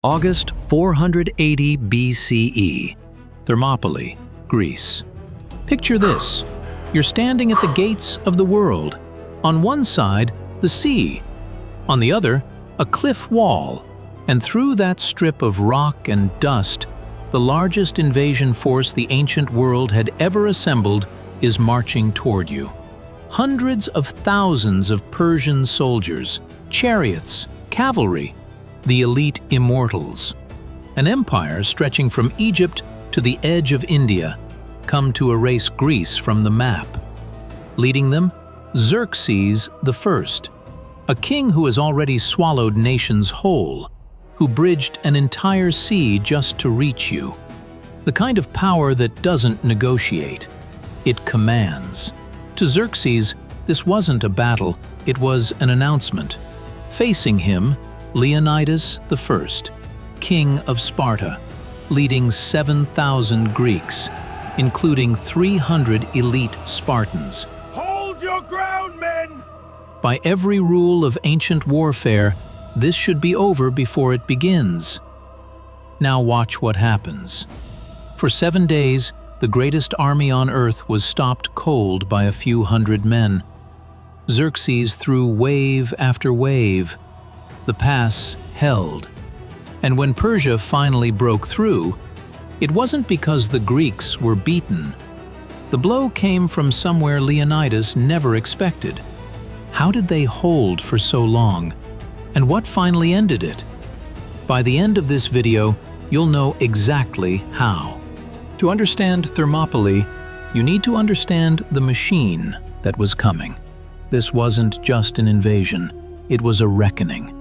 August 480 BCE, Thermopylae, Greece. Picture this. You're standing at the gates of the world. On one side, the sea. On the other, a cliff wall. And through that strip of rock and dust, the largest invasion force the ancient world had ever assembled is marching toward you. Hundreds of thousands of Persian soldiers, chariots, cavalry, the elite immortals. An empire stretching from Egypt to the edge of India come to erase Greece from the map. Leading them, Xerxes I, a king who has already swallowed nations whole, who bridged an entire sea just to reach you. The kind of power that doesn't negotiate, it commands. To Xerxes, this wasn't a battle, it was an announcement. Facing him, Leonidas I, king of Sparta, leading 7,000 Greeks, including 300 elite Spartans. Hold your ground, men! By every rule of ancient warfare, this should be over before it begins. Now watch what happens. For 7 days, the greatest army on earth was stopped cold by a few hundred men. Xerxes threw wave after wave. The pass held. And when Persia finally broke through, it wasn't because the Greeks were beaten. The blow came from somewhere Leonidas never expected. How did they hold for so long? And what finally ended it? By the end of this video, you'll know exactly how. To understand Thermopylae, you need to understand the machine that was coming. This wasn't just an invasion, it was a reckoning.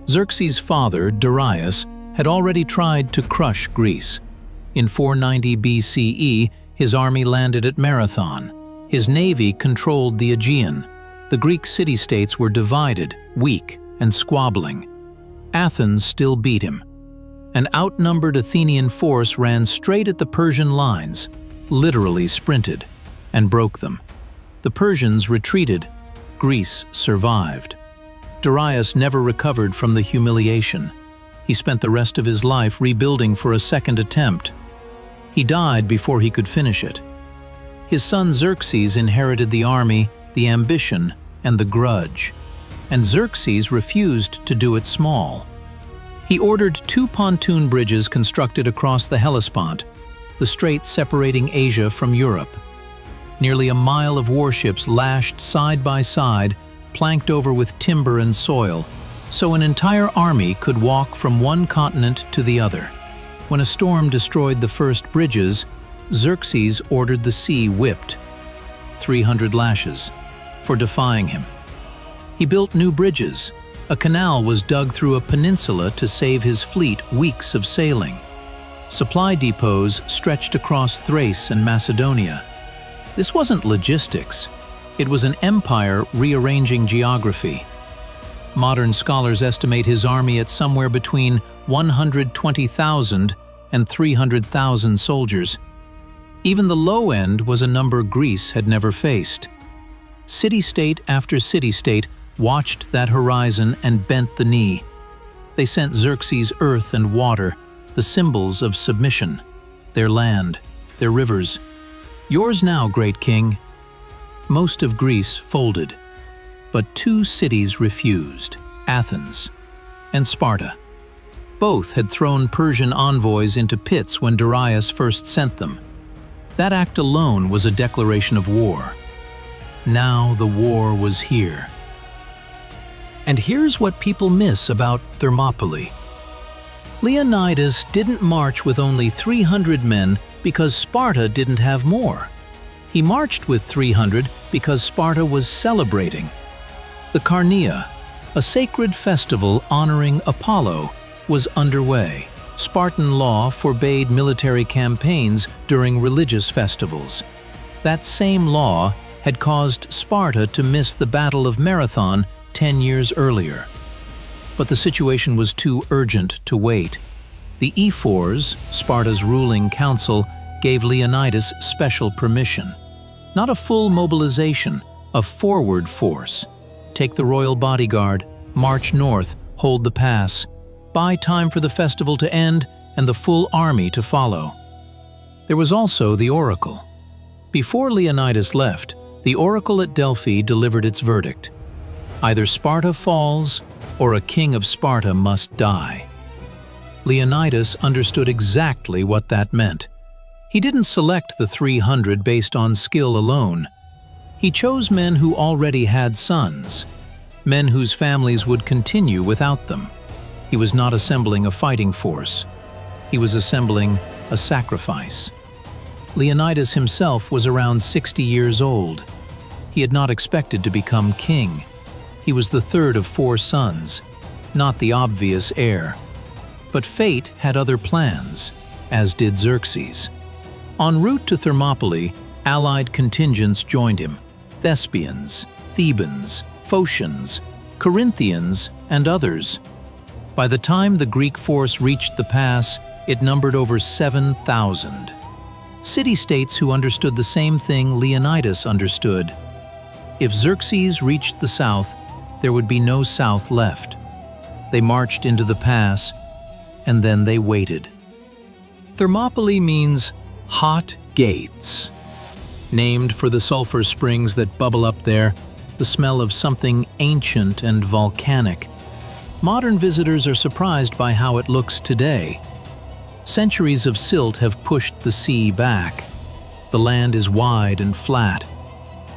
Xerxes' father, Darius, had already tried to crush Greece. In 490 BCE, his army landed at Marathon. His navy controlled the Aegean. The Greek city-states were divided, weak, and squabbling. Athens still beat him. An outnumbered Athenian force ran straight at the Persian lines, literally sprinted, and broke them. The Persians retreated. Greece survived. Darius never recovered from the humiliation. He spent the rest of his life rebuilding for a second attempt. He died before he could finish it. His son Xerxes inherited the army, the ambition, and the grudge. And Xerxes refused to do it small. He ordered 2 pontoon bridges constructed across the Hellespont, the strait separating Asia from Europe. Nearly a mile of warships lashed side by side, planked over with timber and soil, so an entire army could walk from one continent to the other. When a storm destroyed the first bridges, Xerxes ordered the sea whipped, 300 lashes, for defying him. He built new bridges. A canal was dug through a peninsula to save his fleet weeks of sailing. Supply depots stretched across Thrace and Macedonia. This wasn't logistics. It was an empire rearranging geography. Modern scholars estimate his army at somewhere between 120,000 and 300,000 soldiers. Even the low end was a number Greece had never faced. City-state after city-state watched that horizon and bent the knee. They sent Xerxes earth and water, the symbols of submission, their land, their rivers. Yours now, great king. Most of Greece folded, but 2 cities refused, Athens and Sparta. Both had thrown Persian envoys into pits when Darius first sent them. That act alone was a declaration of war. Now the war was here. And here's what people miss about Thermopylae. Leonidas didn't march with only 300 men because Sparta didn't have more. He marched with 300 because Sparta was celebrating. The Carnea, a sacred festival honoring Apollo, was underway. Spartan law forbade military campaigns during religious festivals. That same law had caused Sparta to miss the Battle of Marathon 10 years earlier. But the situation was too urgent to wait. The ephors, Sparta's ruling council, gave Leonidas special permission. Not a full mobilization, a forward force. Take the royal bodyguard, march north, hold the pass. buy time for the festival to end and the full army to follow. There was also the oracle. Before Leonidas left, the oracle at Delphi delivered its verdict. Either Sparta falls or a king of Sparta must die. Leonidas understood exactly what that meant. He didn't select the 300 based on skill alone. He chose men who already had sons, men whose families would continue without them. He was not assembling a fighting force. He was assembling a sacrifice. Leonidas himself was around 60 years old. He had not expected to become king. He was the third of 4 sons, not the obvious heir. But fate had other plans, as did Xerxes. En route to Thermopylae, allied contingents joined him: Thespians, Thebans, Phocians, Corinthians, and others. By the time the Greek force reached the pass, it numbered over 7,000. City-states who understood the same thing Leonidas understood. If Xerxes reached the south, there would be no south left. They marched into the pass, and then they waited. Thermopylae means hot gates. Named for the sulfur springs that bubble up there, the smell of something ancient and volcanic. Modern visitors are surprised by how it looks today. Centuries of silt have pushed the sea back. The land is wide and flat.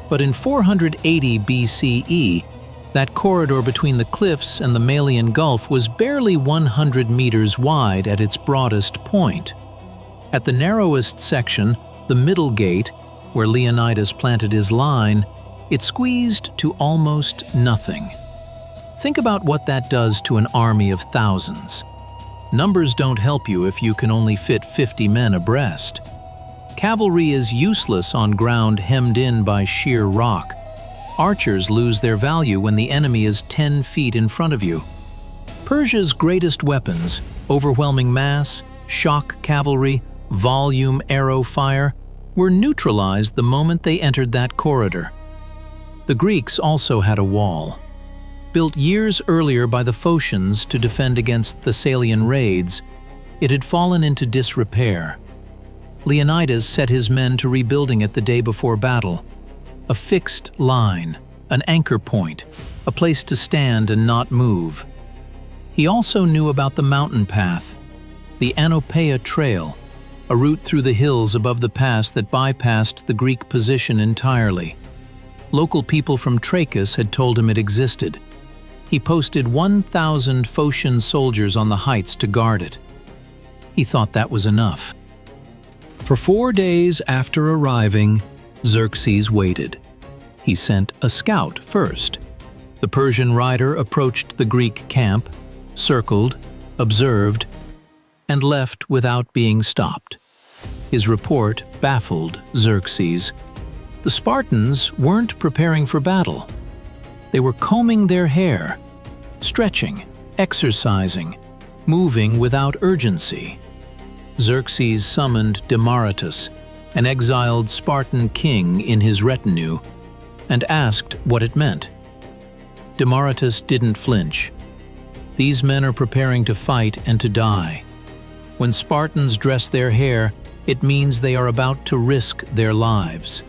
But in 480 BCE, that corridor between the cliffs and the Malian Gulf was barely 100 meters wide at its broadest point. At the narrowest section, the middle gate, where Leonidas planted his line, it squeezed to almost nothing. Think about what that does to an army of thousands. Numbers don't help you if you can only fit 50 men abreast. Cavalry is useless on ground hemmed in by sheer rock. Archers lose their value when the enemy is 10 feet in front of you. Persia's greatest weapons, overwhelming mass, shock cavalry, volume arrow fire, were neutralized the moment they entered that corridor. The Greeks also had a wall. Built years earlier by the Phocians to defend against Thessalian raids, it had fallen into disrepair. Leonidas set his men to rebuilding it the day before battle. A fixed line, an anchor point, a place to stand and not move. He also knew about the mountain path, the Anopeia Trail, a route through the hills above the pass that bypassed the Greek position entirely. Local people from Trachis had told him it existed. He posted 1,000 Phocian soldiers on the heights to guard it. He thought that was enough. For 4 days after arriving, Xerxes waited. He sent a scout first. The Persian rider approached the Greek camp, circled, observed, and left without being stopped. His report baffled Xerxes. The Spartans weren't preparing for battle. They were combing their hair, stretching, exercising, moving without urgency. Xerxes summoned Demaratus, an exiled Spartan king, in his retinue, and asked what it meant. Demaratus didn't flinch. These men are preparing to fight and to die. When Spartans dress their hair, it means they are about to risk their lives.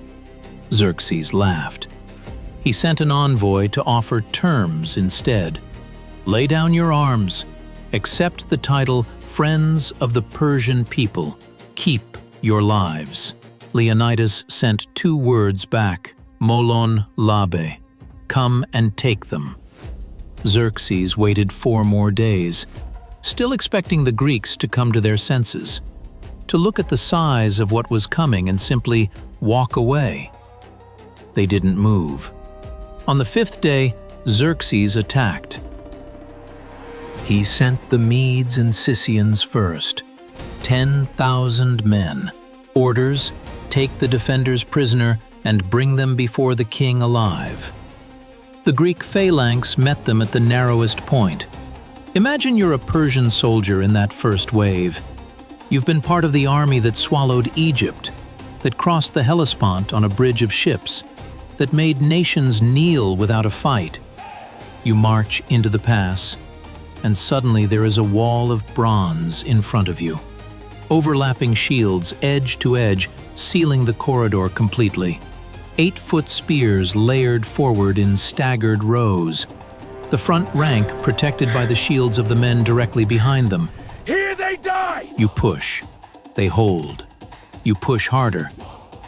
Xerxes laughed. He sent an envoy to offer terms instead. Lay down your arms. Accept the title Friends of the Persian People. Keep your lives. Leonidas sent 2 words back, molon labe, come and take them. Xerxes waited 4 more days, still expecting the Greeks to come to their senses, to look at the size of what was coming and simply walk away. They didn't move. On the 5th day, Xerxes attacked. He sent the Medes and Scythians first, 10,000 men. Orders: take the defenders prisoner and bring them before the king alive. The Greek phalanx met them at the narrowest point. Imagine you're a Persian soldier in that first wave. You've been part of the army that swallowed Egypt, that crossed the Hellespont on a bridge of ships, that made nations kneel without a fight. You march into the pass. and suddenly there is a wall of bronze in front of you. Overlapping shields, edge to edge, sealing the corridor completely. 8-foot spears layered forward in staggered rows. The front rank protected by the shields of the men directly behind them. Here they die! You push. They hold. You push harder.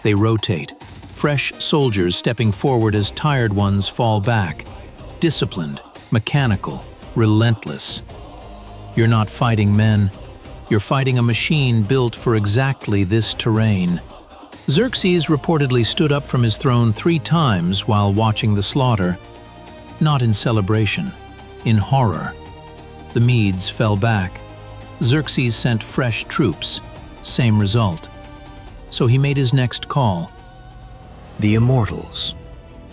They rotate. Fresh soldiers stepping forward as tired ones fall back. Disciplined, mechanical, relentless. You're not fighting men. You're fighting a machine built for exactly this terrain. Xerxes reportedly stood up from his throne 3 times while watching the slaughter. Not in celebration, in horror. The Medes fell back. Xerxes sent fresh troops. Same result. So he made his next call. The Immortals.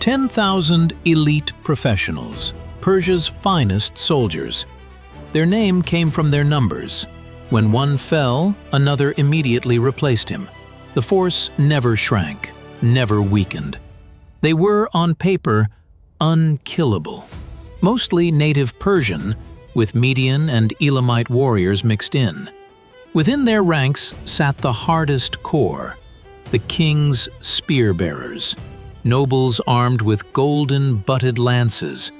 10,000 elite professionals, Persia's finest soldiers. Their name came from their numbers. When one fell, another immediately replaced him. The force never shrank, never weakened. They were, on paper, unkillable. Mostly native Persian, with Median and Elamite warriors mixed in. Within their ranks sat the hardest core, the king's spear-bearers, nobles armed with golden butted lances,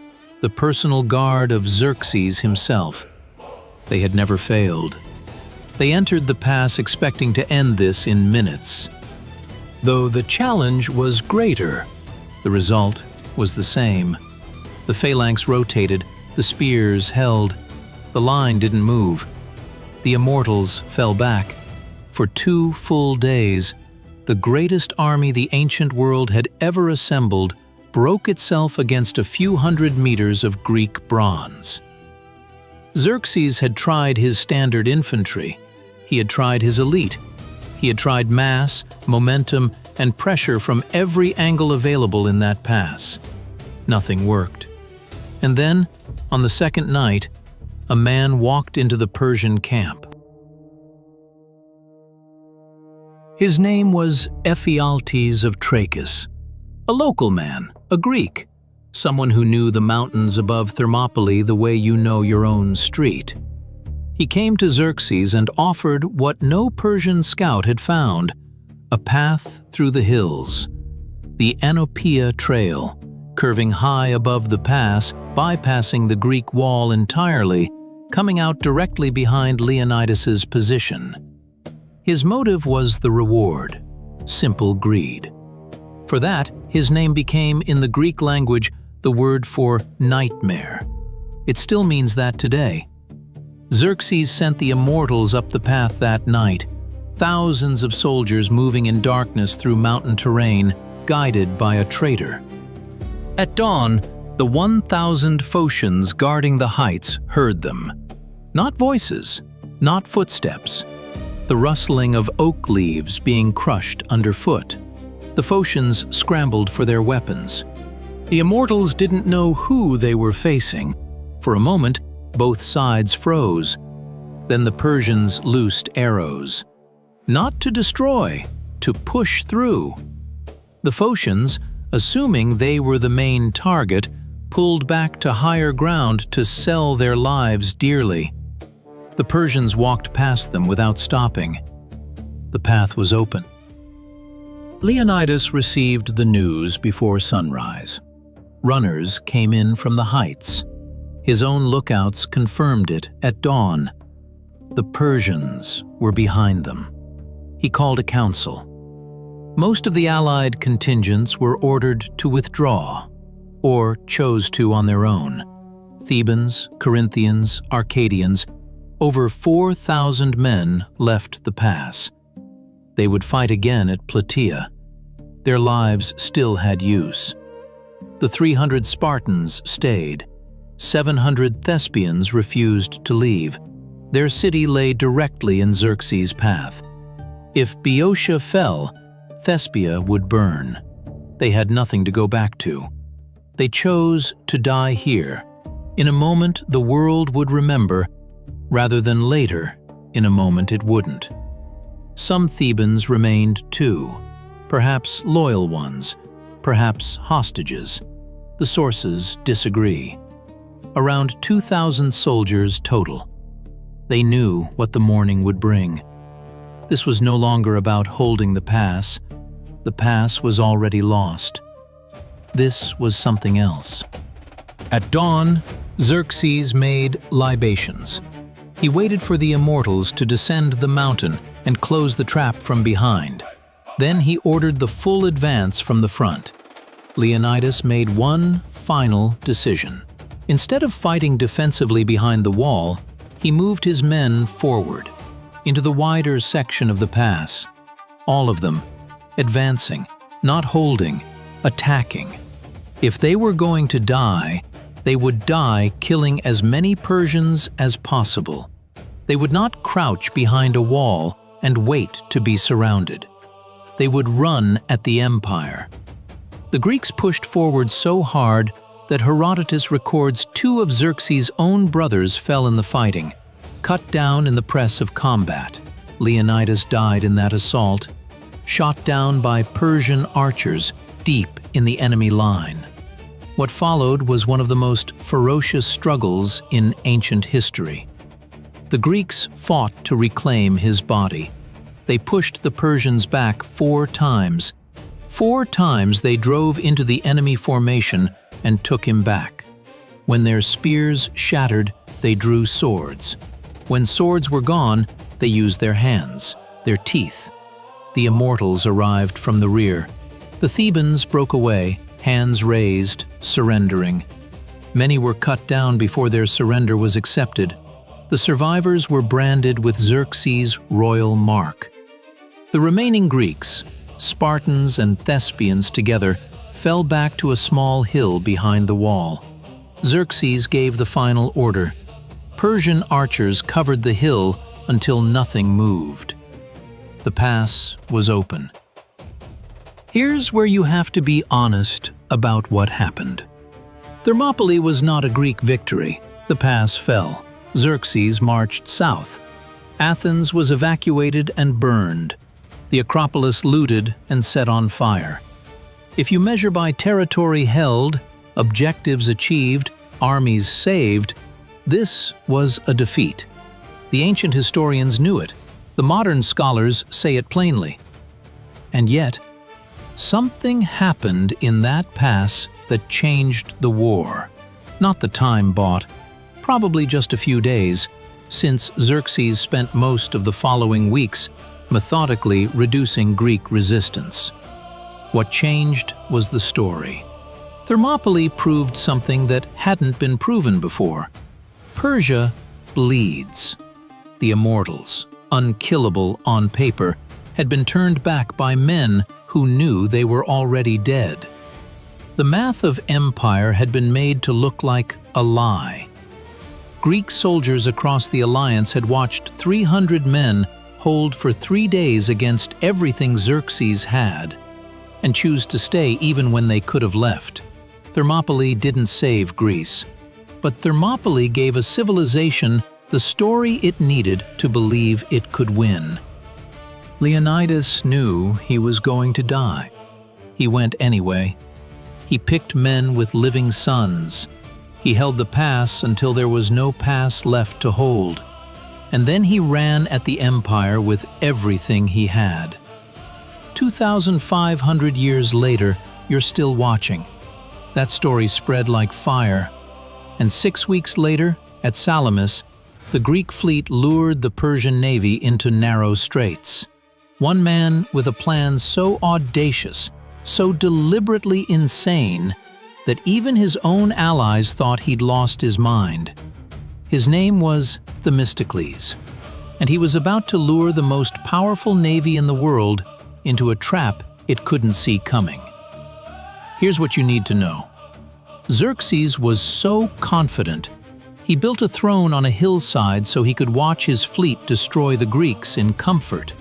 the personal guard of Xerxes himself. They had never failed. They entered the pass expecting to end this in minutes. Though the challenge was greater, the result was the same. The phalanx rotated, the spears held, the line didn't move. The Immortals fell back. For 2 full days, the greatest army the ancient world had ever assembled broke itself against a few hundred meters of Greek bronze. Xerxes had tried his standard infantry. He had tried his elite. He had tried mass, momentum, and pressure from every angle available in that pass. Nothing worked. And then, on the second night, a man walked into the Persian camp. His name was Ephialtes of Trachis, a local man, a Greek, someone who knew the mountains above Thermopylae the way you know your own street. He came to Xerxes and offered what no Persian scout had found, a path through the hills, the Anopeia Trail, curving high above the pass, bypassing the Greek wall entirely, coming out directly behind Leonidas's position. His motive was the reward, simple greed. For that, his name became, in the Greek language, the word for nightmare. It still means that today. Xerxes sent the Immortals up the path that night, thousands of soldiers moving in darkness through mountain terrain, guided by a traitor. At dawn, the 1,000 Phocians guarding the heights heard them. Not voices, not footsteps. The rustling of oak leaves being crushed underfoot. The Phocians scrambled for their weapons. The Immortals didn't know who they were facing. For a moment, both sides froze. Then the Persians loosed arrows. Not to destroy, to push through. The Phocians, assuming they were the main target, pulled back to higher ground to sell their lives dearly. The Persians walked past them without stopping. The path was open. Leonidas received the news before sunrise. Runners came in from the heights. His own lookouts confirmed it at dawn. The Persians were behind them. He called a council. Most of the allied contingents were ordered to withdraw, or chose to on their own. Thebans, Corinthians, Arcadians, over 4,000 men left the pass. They would fight again at Plataea. Their lives still had use. The 300 Spartans stayed. 700 Thespians refused to leave. Their city lay directly in Xerxes' path. If Boeotia fell, Thespia would burn. They had nothing to go back to. They chose to die here. In a moment the world would remember, rather than later, in a moment it wouldn't. Some Thebans remained too, perhaps loyal ones, perhaps hostages. The sources disagree. around 2,000 soldiers total. They knew what the morning would bring. This was no longer about holding the pass. The pass was already lost. This was something else. At dawn, Xerxes made libations. He waited for the immortals to descend the mountain and close the trap from behind. Then he ordered the full advance from the front. Leonidas made one final decision. Instead of fighting defensively behind the wall, he moved his men forward, into the wider section of the pass. All of them, advancing, not holding, attacking. If they were going to die, they would die killing as many Persians as possible. They would not crouch behind a wall and wait to be surrounded. They would run at the empire. The Greeks pushed forward so hard that Herodotus records 2 of Xerxes' own brothers fell in the fighting, cut down in the press of combat. Leonidas died in that assault, shot down by Persian archers deep in the enemy line. What followed was one of the most ferocious struggles in ancient history. The Greeks fought to reclaim his body. They pushed the Persians back 4 times. 4 times they drove into the enemy formation and took him back. When their spears shattered, they drew swords. When swords were gone, they used their hands, their teeth. The immortals arrived from the rear. The Thebans broke away, hands raised, surrendering. Many were cut down before their surrender was accepted. The survivors were branded with Xerxes' royal mark. The remaining Greeks, Spartans and Thespians together, fell back to a small hill behind the wall. Xerxes gave the final order. Persian archers covered the hill until nothing moved. The pass was open. Here's where you have to be honest about what happened. Thermopylae was not a Greek victory. The pass fell. Xerxes marched south. Athens was evacuated and burned. The Acropolis looted and set on fire. If you measure by territory held, objectives achieved, armies saved, this was a defeat. The ancient historians knew it. The modern scholars say it plainly. And yet, something happened in that pass that changed the war. Not the time bought, probably just a few days, since Xerxes spent most of the following weeks methodically reducing Greek resistance. What changed was the story. Thermopylae proved something that hadn't been proven before. Persia bleeds. The immortals, unkillable on paper, had been turned back by men who knew they were already dead. The math of empire had been made to look like a lie. Greek soldiers across the alliance had watched 300 men hold for 3 days against everything Xerxes had, and choose to stay even when they could have left. Thermopylae didn't save Greece, but Thermopylae gave a civilization the story it needed to believe it could win. Leonidas knew he was going to die. He went anyway. He picked men with living sons. He held the pass until there was no pass left to hold. And then he ran at the empire with everything he had. 2,500 years later, you're still watching. That story spread like fire. And 6 weeks later, at Salamis, the Greek fleet lured the Persian navy into narrow straits. One man with a plan so audacious, so deliberately insane, that even his own allies thought he'd lost his mind. His name was Themistocles, and he was about to lure the most powerful navy in the world into a trap it couldn't see coming. Here's what you need to know. Xerxes was so confident, he built a throne on a hillside so he could watch his fleet destroy the Greeks in comfort.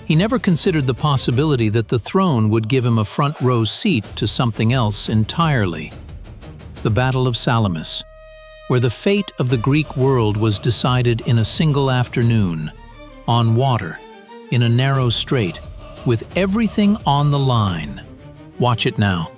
He never considered the possibility that the throne would give him a front-row seat to something else entirely. The Battle of Salamis, where the fate of the Greek world was decided in a single afternoon, on water, in a narrow strait, with everything on the line. Watch it now.